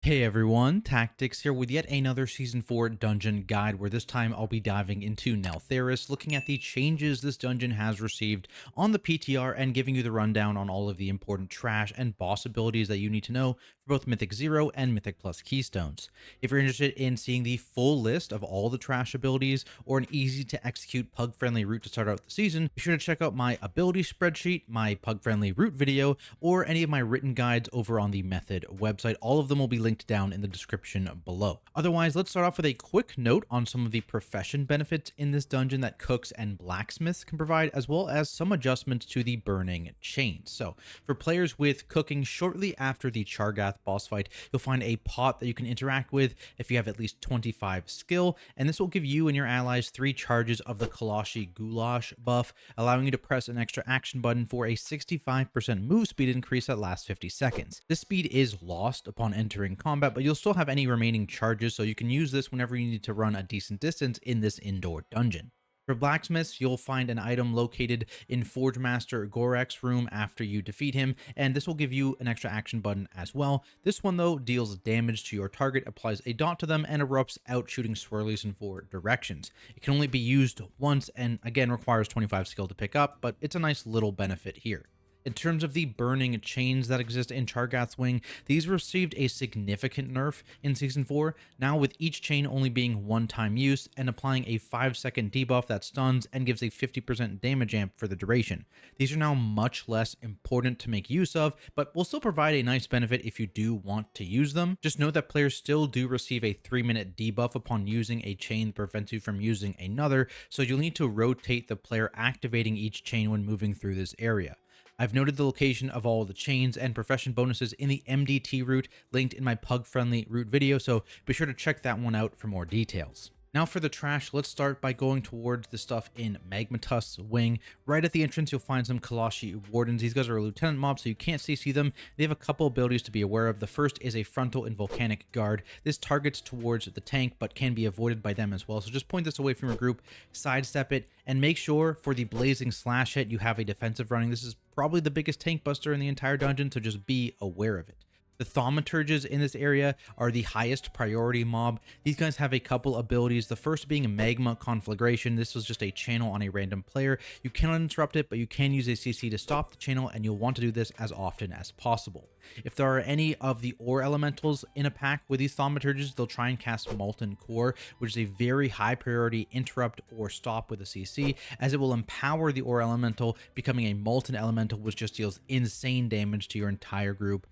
Hey everyone, Tactics here with yet another Season 4 dungeon guide, where this time I'll be diving into NELTHARUS, looking at the changes this dungeon has received on the PTR and giving you the rundown on all of the important trash and boss abilities that you need to know for both Mythic 0 and Mythic Plus Keystones. If you're interested in seeing the full list of all the trash abilities or an easy to execute pug-friendly route to start out the season, be sure to check out my ability spreadsheet, my pug-friendly route video, or any of my written guides over on the Method website. All of them will be linked down in the description below. Otherwise, let's start off with a quick note on some of the profession benefits in this dungeon that cooks and blacksmiths can provide, as well as some adjustments to the burning chains. So for players with cooking, shortly after the Chargath boss fight, you'll find a pot that you can interact with if you have at least 25 skill, and this will give you and your allies 3 charges of the Kalashi Goulash buff, allowing you to press an extra action button for a 65% move speed increase that lasts 50 seconds. This speed is lost upon entering combat, but you'll still have any remaining charges, so you can use this whenever you need to run a decent distance in this indoor dungeon. For blacksmiths, you'll find an item located in Forgemaster Gorek's room after you defeat him, and this will give you an extra action button as well. This one, though, deals damage to your target, applies a dot to them, and erupts out, shooting swirlies in 4 directions. It can only be used once, and again requires 25 skill to pick up, but it's a nice little benefit here. In terms of the burning chains that exist in Chargath's wing, these received a significant nerf in Season 4, now with each chain only being one-time use and applying a 5-second debuff that stuns and gives a 50% damage amp for the duration. These are now much less important to make use of, but will still provide a nice benefit if you do want to use them. Just note that players still do receive a 3-minute debuff upon using a chain that prevents you from using another, so you'll need to rotate the player activating each chain when moving through this area. I've noted the location of all the chains and profession bonuses in the MDT route linked in my pug-friendly route video, so be sure to check that one out for more details. Now for the trash, let's start by going towards the stuff in Magmatusk's wing. Right at the entrance, you'll find some Kalashi Wardens. These guys are a lieutenant mob, so you can't CC them. They have a couple abilities to be aware of. The first is a frontal and volcanic guard. This targets towards the tank, but can be avoided by them as well. So just point this away from your group, sidestep it, and make sure for the blazing slash hit, you have a defensive running. This is probably the biggest tank buster in the entire dungeon, so just be aware of it. The thaumaturges in this area are the highest priority mob. These guys have a couple abilities, the first being Magma Conflagration. This was just a channel on a random player. You cannot interrupt it, but you can use a CC to stop the channel, and you'll want to do this as often as possible. If there are any of the ore elementals in a pack with these thaumaturges, they'll try and cast Molten Core, which is a very high priority interrupt or stop with a CC, as it will empower the ore elemental, becoming a molten elemental, which just deals insane damage to your entire group,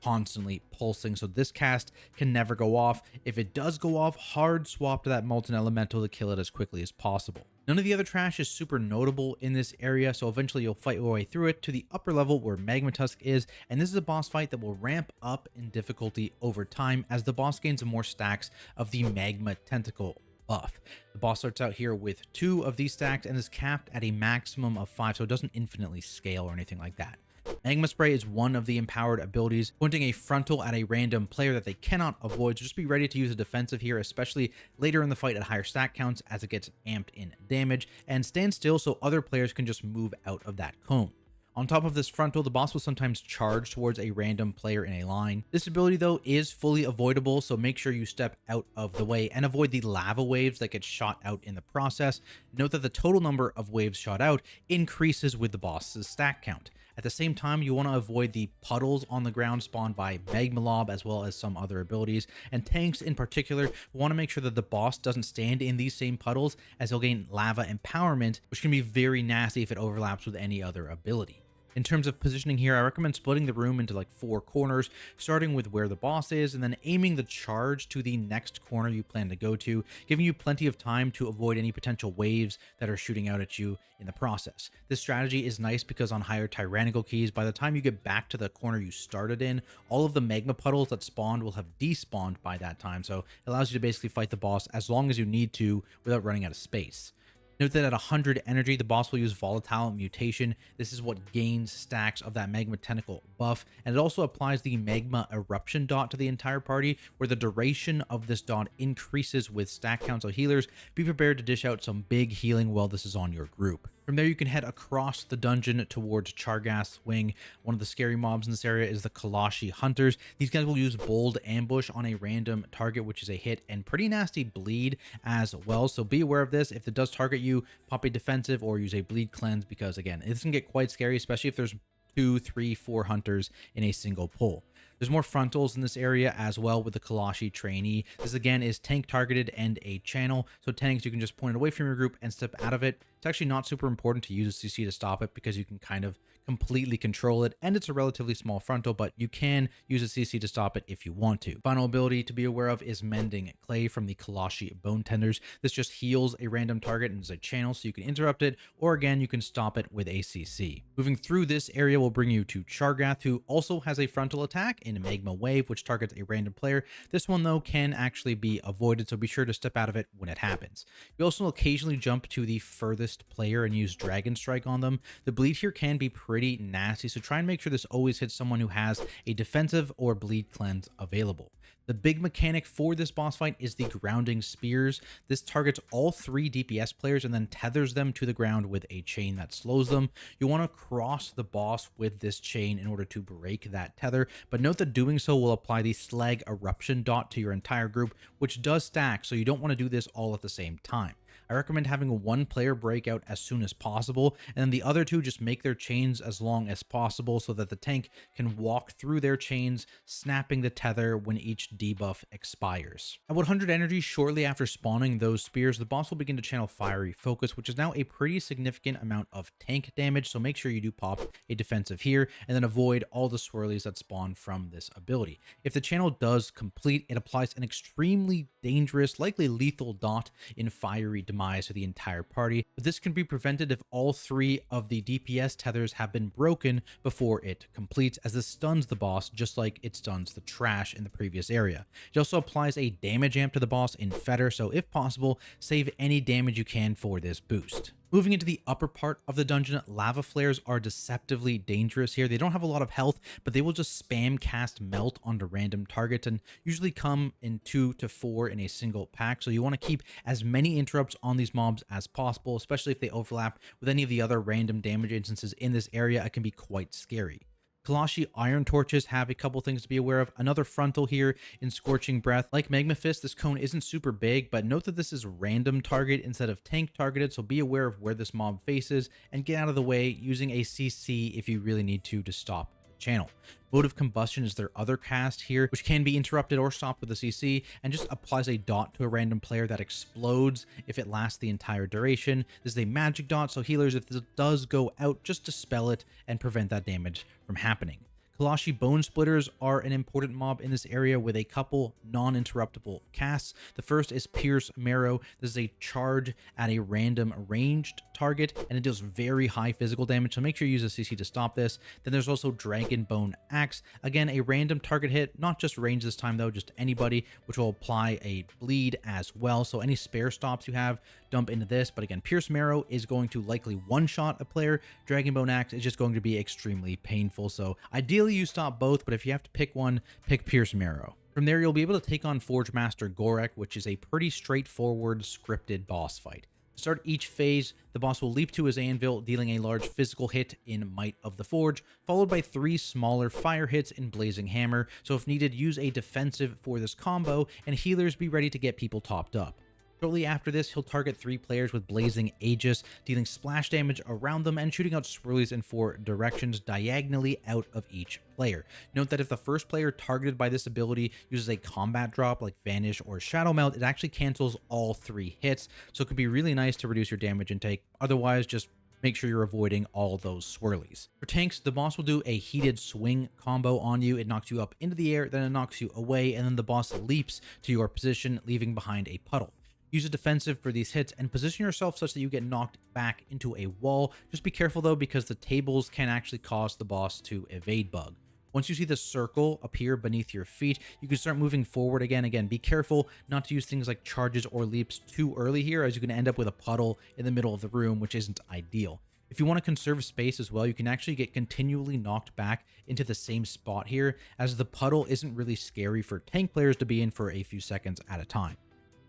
constantly pulsing. So this cast can never go off. If it does go off, hard swap to that molten elemental to kill it as quickly as possible. None of the other trash is super notable in this area, so eventually you'll fight your way through it to the upper level where Magmatusk is, and this is a boss fight that will ramp up in difficulty over time as the boss gains more stacks of the Magma Tentacle buff. The boss starts out here with 2 of these stacks and is capped at a maximum of 5, so it doesn't infinitely scale or anything like that. Magma Spray is one of the empowered abilities, pointing a frontal at a random player that they cannot avoid, so just be ready to use a defensive here, especially later in the fight at higher stack counts as it gets amped in damage, and stand still so other players can just move out of that cone. On top of this frontal, the boss will sometimes charge towards a random player in a line. This ability, though, is fully avoidable, so make sure you step out of the way and avoid the lava waves that get shot out in the process. Note that the total number of waves shot out increases with the boss's stack count. At the same time, you want to avoid the puddles on the ground spawned by Magmalob as well as some other abilities, and tanks in particular want to make sure that the boss doesn't stand in these same puddles, as he'll gain lava empowerment, which can be very nasty if it overlaps with any other ability. In terms of positioning here, I recommend splitting the room into like 4 corners, starting with where the boss is, and then aiming the charge to the next corner you plan to go to, giving you plenty of time to avoid any potential waves that are shooting out at you in the process. This strategy is nice because on higher tyrannical keys, by the time you get back to the corner you started in, all of the magma puddles that spawned will have despawned by that time, so it allows you to basically fight the boss as long as you need to without running out of space. Note that at 100 energy, the boss will use Volatile Mutation. This is what gains stacks of that Magma Tentacle buff, and it also applies the Magma Eruption dot to the entire party, where the duration of this dot increases with stack count. So healers, be prepared to dish out some big healing while this is on your group. From there, you can head across the dungeon towards Chargath's wing. One of the scary mobs in this area is the Kalashi Hunters. These guys will use bold ambush on a random target, which is a hit and pretty nasty bleed as well. So be aware of this. If it does target you, pop a defensive or use a bleed cleanse, because again, this can get quite scary, especially if there's 2, 3, 4 hunters in a single pull. There's more frontals in this area as well with the Kalashi trainee. This again is tank targeted and a channel. So tanks, you can just point it away from your group and step out of it. It's actually not super important to use a CC to stop it because you can kind of completely control it, and it's a relatively small frontal, but you can use a CC to stop it if you want to. Final ability to be aware of is Mending Clay from the Kalashi Bone Tenders. This just heals a random target and is a channel, so you can interrupt it, or again, you can stop it with a CC. Moving through this area will bring you to Chargath, who also has a frontal attack in Magma Wave, which targets a random player. This one, though, can actually be avoided, so be sure to step out of it when it happens. You also occasionally jump to the furthest player and use Dragon Strike on them. The bleed here can be pretty nasty, so try and make sure this always hits someone who has a defensive or bleed cleanse available. The big mechanic for this boss fight is the grounding spears. This targets all 3 DPS players and then tethers them to the ground with a chain that slows them. You want to cross the boss with this chain in order to break that tether, but note that doing so will apply the Slag Eruption dot to your entire group, which does stack, so you don't want to do this all at the same time. I recommend having one player break out as soon as possible, and then the other 2 just make their chains as long as possible so that the tank can walk through their chains, snapping the tether when each debuff expires. At 100 energy, shortly after spawning those spears, the boss will begin to channel Fiery Focus, which is now a pretty significant amount of tank damage, so make sure you do pop a defensive here, and then avoid all the swirlies that spawn from this ability. If the channel does complete, it applies an extremely dangerous, likely lethal dot in Fiery Demise to the entire party, but this can be prevented if all 3 of the DPS tethers have been broken before it completes, as this stuns the boss just like it stuns the trash in the previous area. It also applies a damage amp to the boss in Fetter, so if possible, save any damage you can for this boost. Moving into the upper part of the dungeon, lava flares are deceptively dangerous here. They don't have a lot of health, but they will just spam cast Melt onto random targets and usually come in 2 to 4 in a single pack. So you want to keep as many interrupts on these mobs as possible, especially if they overlap with any of the other random damage instances in this area. It can be quite scary. Kalashi Iron Torches have a couple things to be aware of. Another frontal here in Scorching Breath. Like Magma Fist, this cone isn't super big, but note that this is random target instead of tank targeted, so be aware of where this mob faces and get out of the way using a CC if you really need to stop the channel. Mode of Combustion is their other cast here, which can be interrupted or stopped with a CC, and just applies a dot to a random player that explodes if it lasts the entire duration. This is a magic dot, so healers, if this does go out, just dispel it and prevent that damage from happening. Kalashi Bone Splitters are an important mob in this area with a couple non-interruptible casts. The first is Pierce Marrow. This is a charge at a random ranged target, and it deals very high physical damage, so make sure you use a CC to stop this. Then there's also Dragon Bone Axe. Again, a random target hit, not just range this time though, just anybody, which will apply a bleed as well. So any spare stops you have, dump into this. But again, Pierce Marrow is going to likely one-shot a player. Dragon Bone Axe is just going to be extremely painful. So ideally you stop both, but if you have to pick one, pick Pierce Marrow. From there, you'll be able to take on Forgemaster Gorek, which is a pretty straightforward scripted boss fight. To start each phase, the boss will leap to his anvil, dealing a large physical hit in Might of the Forge, followed by 3 smaller fire hits in Blazing Hammer. So if needed, use a defensive for this combo, and healers be ready to get people topped up. Shortly after this, he'll target 3 players with Blazing Aegis, dealing splash damage around them and shooting out swirlies in 4 directions diagonally out of each player. Note that if the first player targeted by this ability uses a combat drop like Vanish or Shadow Melt, it actually cancels all 3 hits, so it can be really nice to reduce your damage intake. Otherwise, just make sure you're avoiding all those swirlies. For tanks, the boss will do a heated swing combo on you. It knocks you up into the air, then it knocks you away, and then the boss leaps to your position, leaving behind a puddle. Use a defensive for these hits and position yourself such that you get knocked back into a wall. Just be careful though, because the tables can actually cause the boss to evade bug. Once you see the circle appear beneath your feet, you can start moving forward again. Again, be careful not to use things like charges or leaps too early here, as you can end up with a puddle in the middle of the room, which isn't ideal. If you want to conserve space as well, you can actually get continually knocked back into the same spot here, as the puddle isn't really scary for tank players to be in for a few seconds at a time.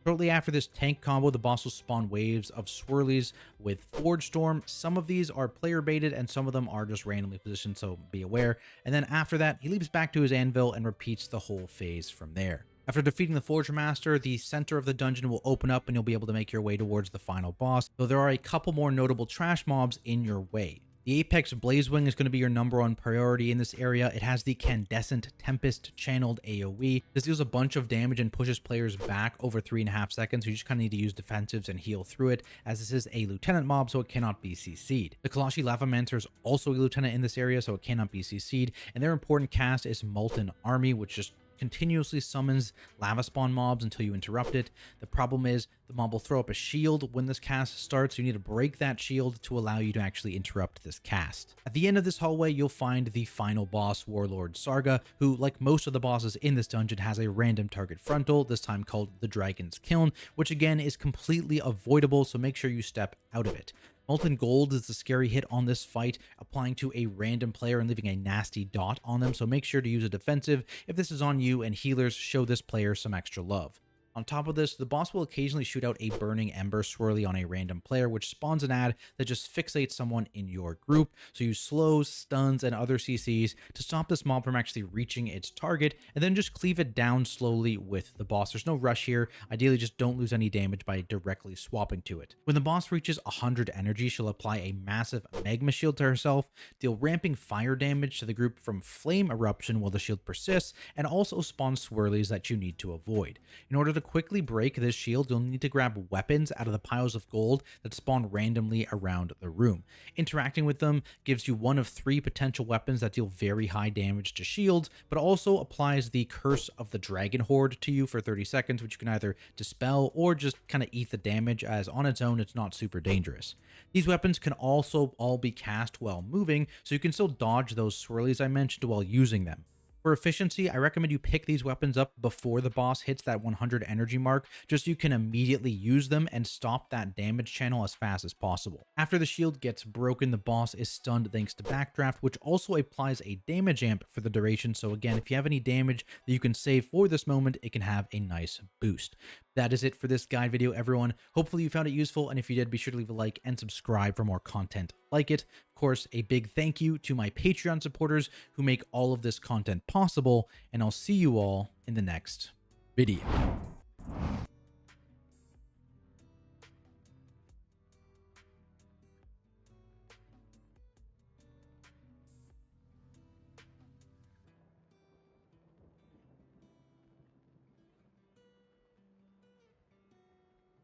Shortly after this tank combo, the boss will spawn waves of swirlies with Forge Storm. Some of these are player baited and some of them are just randomly positioned, so be aware. And then after that, he leaps back to his anvil and repeats the whole phase from there. After defeating the Forgemaster, the center of the dungeon will open up and you'll be able to make your way towards the final boss, though there are a couple more notable trash mobs in your way. The Apex Blazewing is going to be your #1 priority in this area. It has the Candescent Tempest channeled AoE. This deals a bunch of damage and pushes players back over 3.5 seconds, so you just kind of need to use defensives and heal through it, as this is a Lieutenant mob, so it cannot be CC'd. The Kalashi Lavamancer is also a Lieutenant in this area, so it cannot be CC'd, and their important cast is Molten Army, which just continuously summons lava spawn mobs until you interrupt it. The problem is the mob will throw up a shield when this cast starts. You need to break that shield to allow you to actually interrupt this cast. At the end of this hallway, you'll find the final boss, Warlord Sargha, who, like most of the bosses in this dungeon, has a random target frontal, this time called the Dragon's Kiln, which again is completely avoidable, so make sure you step out of it. Molten Gold is the scary hit on this fight, applying to a random player and leaving a nasty dot on them, so make sure to use a defensive if this is on you, and healers show this player some extra love. On top of this, the boss will occasionally shoot out a burning ember swirly on a random player, which spawns an ad that just fixates someone in your group, so use slows, stuns, and other CCs to stop this mob from actually reaching its target, and then just cleave it down slowly with the boss. There's no rush here. Ideally, just don't lose any damage by directly swapping to it. When the boss reaches 100 energy, she'll apply a massive magma shield to herself, deal ramping fire damage to the group from flame eruption while the shield persists, and also spawn swirlies that you need to avoid. In order to quickly break this shield, you'll need to grab weapons out of the piles of gold that spawn randomly around the room. Interacting with them gives you one of 3 potential weapons that deal very high damage to shields, but also applies the Curse of the Dragon Horde to you for 30 seconds, which you can either dispel or just kind of eat the damage, as on its own it's not super dangerous. These weapons can also all be cast while moving, so you can still dodge those swirlies I mentioned while using them. For efficiency, I recommend you pick these weapons up before the boss hits that 100 energy mark, just so you can immediately use them and stop that damage channel as fast as possible. After the shield gets broken, the boss is stunned thanks to Backdraft, which also applies a damage amp for the duration, so again, if you have any damage that you can save for this moment, it can have a nice boost. That is it for this guide video, everyone. Hopefully you found it useful, and if you did, be sure to leave a like and subscribe for more content like it. Of course, a big thank you to my Patreon supporters who make all of this content possible, and I'll see you all in the next video.